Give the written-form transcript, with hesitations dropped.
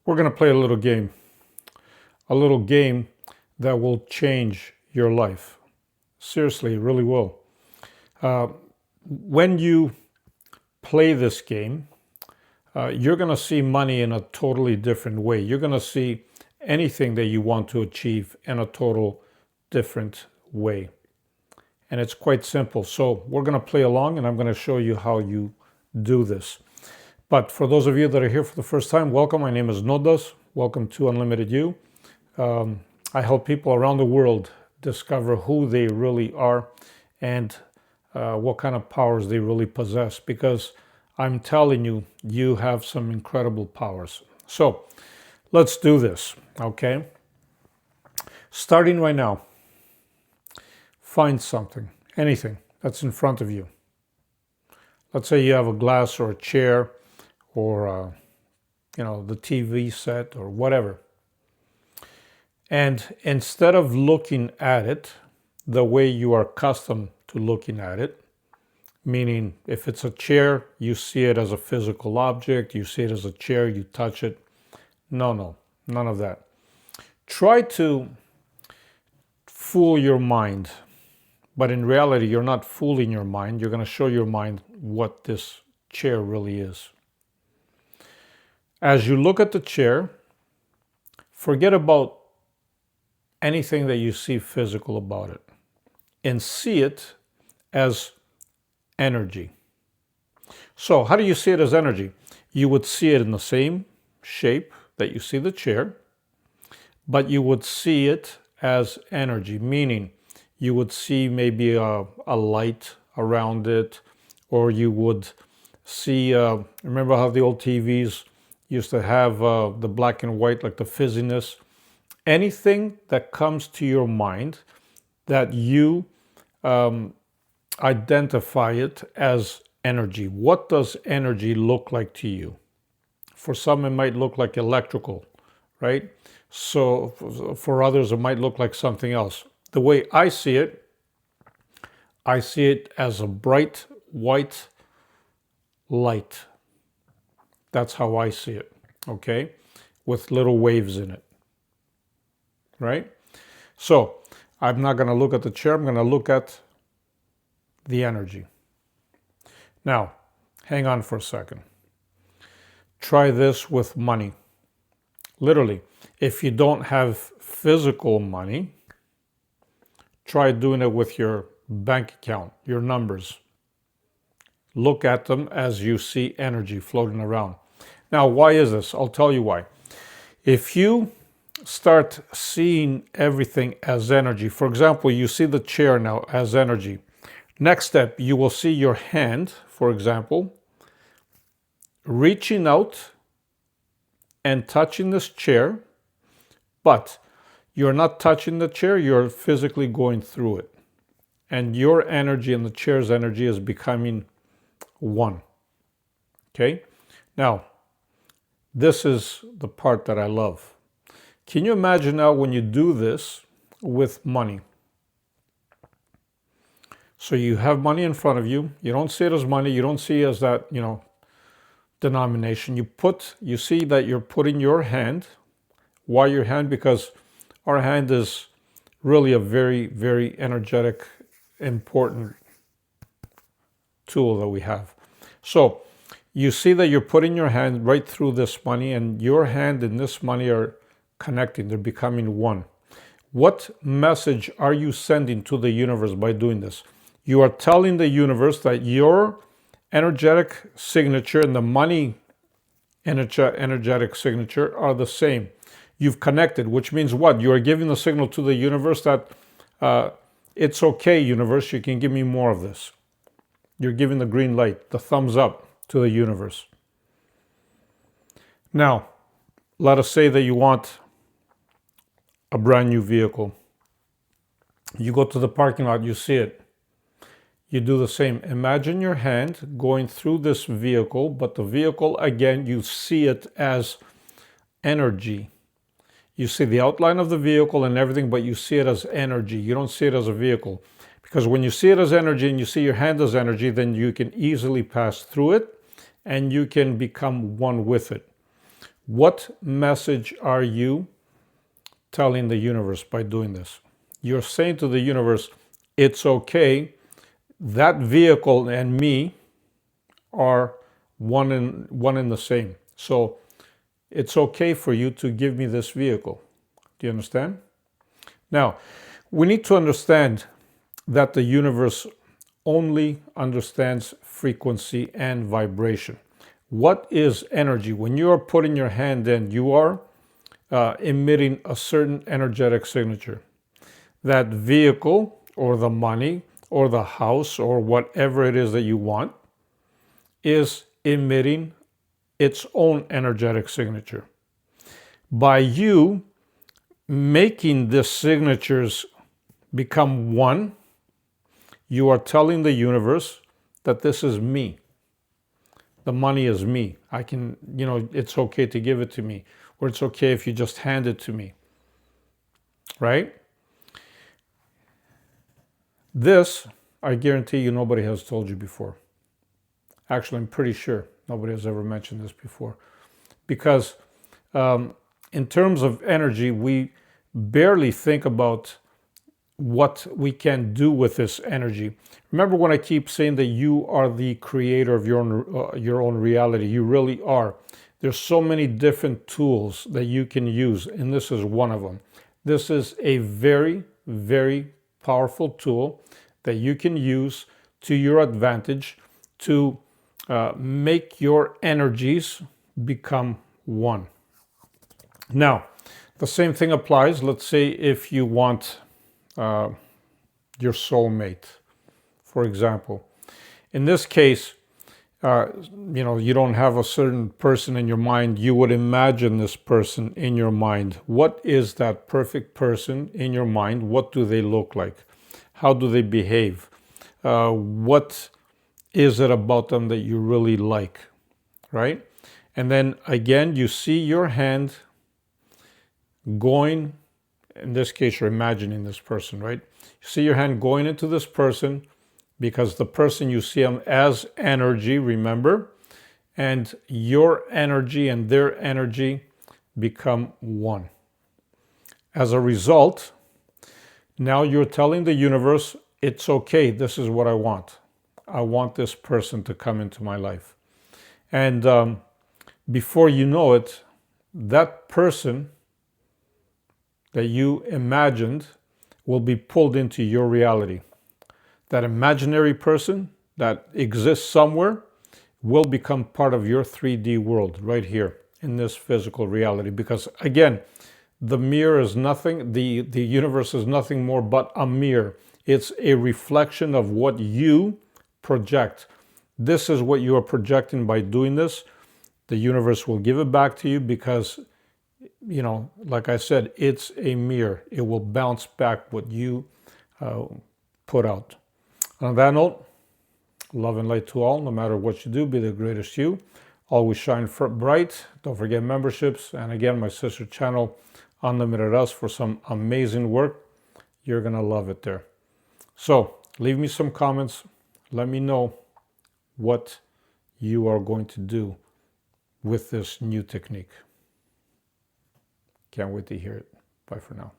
We're going to play a little game that will change your life. Seriously, it really will. When you play this game, you're going to see money in a totally different way. You're going to see anything that you want to achieve in a total different way. And it's quite simple. So we're going to play along and I'm going to show you how you do this. But for those of you that are here for the first time, welcome. My name is Nodas. Welcome to Unlimited You. I help people around the world discover who they really are and what kind of powers they really possess, because I'm telling you, you have some incredible powers. So let's do this, okay? Starting right now, find something, anything that's in front of you. Let's say you have a glass or a chair or the TV set or whatever. And instead of looking at it the way you are accustomed to looking at it, meaning if it's a chair, you see it as a physical object, you see it as a chair, you touch it. No, none of that. Try to fool your mind, but in reality, you're not fooling your mind. You're going to show your mind what this chair really is. As you look at the chair, forget about anything that you see physical about it and see it as energy. So how do you see it as energy? You would see it in the same shape that you see the chair, but you would see it as energy, meaning you would see maybe a light around it, or you would see, remember how the old TVs used to have the black and white, like the fizziness? Anything that comes to your mind that you identify it as energy. What does energy look like to you? For some, it might look like electrical, right? So for others, it might look like something else. The way I see it as a bright white light. That's how I see it, okay? With little waves in it, right? So I'm not going to look at the chair. I'm going to look at the energy. Now, hang on for a second. Try this with money. Literally, if you don't have physical money, try doing it with your bank account, your numbers. Look at them as you see energy floating around. Now, why is this? I'll tell you why. If you start seeing everything as energy, for example, you see the chair now as energy. Next step, you will see your hand, for example, reaching out and touching this chair, but you're not touching the chair, you're physically going through it. And your energy and the chair's energy is becoming one. Okay? Now, this is the part that I love. Can you imagine now when you do this with money? So you have money in front of you. You don't see it as money. You don't see it as that, denomination. You see that you're putting your hand. Why your hand? Because our hand is really a very, very energetic, important tool that we have. So you see that you're putting your hand right through this money, and your hand and this money are connecting. They're becoming one. What message are you sending to the universe by doing this? You are telling the universe that your energetic signature and the money energetic signature are the same. You've connected, which means what? You are giving the signal to the universe that it's okay, universe, you can give me more of this. You're giving the green light, the thumbs up to the universe. Now, let us say that you want a brand new vehicle. You go to the parking lot, you see it. You do the same. Imagine your hand going through this vehicle, but the vehicle, again, you see it as energy. You see the outline of the vehicle and everything, but you see it as energy. You don't see it as a vehicle. Because when you see it as energy and you see your hand as energy, then you can easily pass through it and you can become one with it. What message are you telling the universe by doing this? You're saying to the universe, it's okay, that vehicle and me are one in the same. So it's okay for you to give me this vehicle. Do you understand? Now, we need to understand that the universe only understands frequency and vibration. What is energy? When you are putting your hand in, you are emitting a certain energetic signature. That vehicle or the money or the house or whatever it is that you want is emitting its own energetic signature. By you making the signatures become one, you are telling the universe that this is me. The money is me. I can, it's okay to give it to me, or it's okay if you just hand it to me, right? This, I guarantee you, nobody has told you before. Actually, I'm pretty sure nobody has ever mentioned this before. Because in terms of energy, we barely think about what we can do with this energy. Remember when I keep saying that you are the creator of your own reality? You really are. There's so many different tools that you can use, and this is one of them. This is a very, very powerful tool that you can use to your advantage to make your energies become one. Now, the same thing applies. Let's say if you want your soulmate, for example. In this case, you don't have a certain person in your mind. You would imagine this person in your mind. What is that perfect person in your mind? What do they look like? How do they behave? What is it about them that you really like, right? And then again, you see your hand going, in this case, you're imagining this person, right? You see your hand going into this person because the person, you see them as energy, remember? And your energy and their energy become one. As a result, now you're telling the universe, it's okay, this is what I want. I want this person to come into my life. And before you know it, that person that you imagined will be pulled into your reality. That imaginary person that exists somewhere will become part of your 3D world right here in this physical reality. Because again, the mirror is nothing, the universe is nothing more but a mirror. It's a reflection of what you project. This is what you are projecting by doing this. The universe will give it back to you because, like I said, it's a mirror. It will bounce back what you put out. On that note, love and light to all. No matter what you do, be the greatest you. Always shine bright. Don't forget memberships. And again, my sister channel, Unlimited Us, for some amazing work. You're going to love it there. So leave me some comments. Let me know what you are going to do with this new technique. Can't wait to hear it. Bye for now.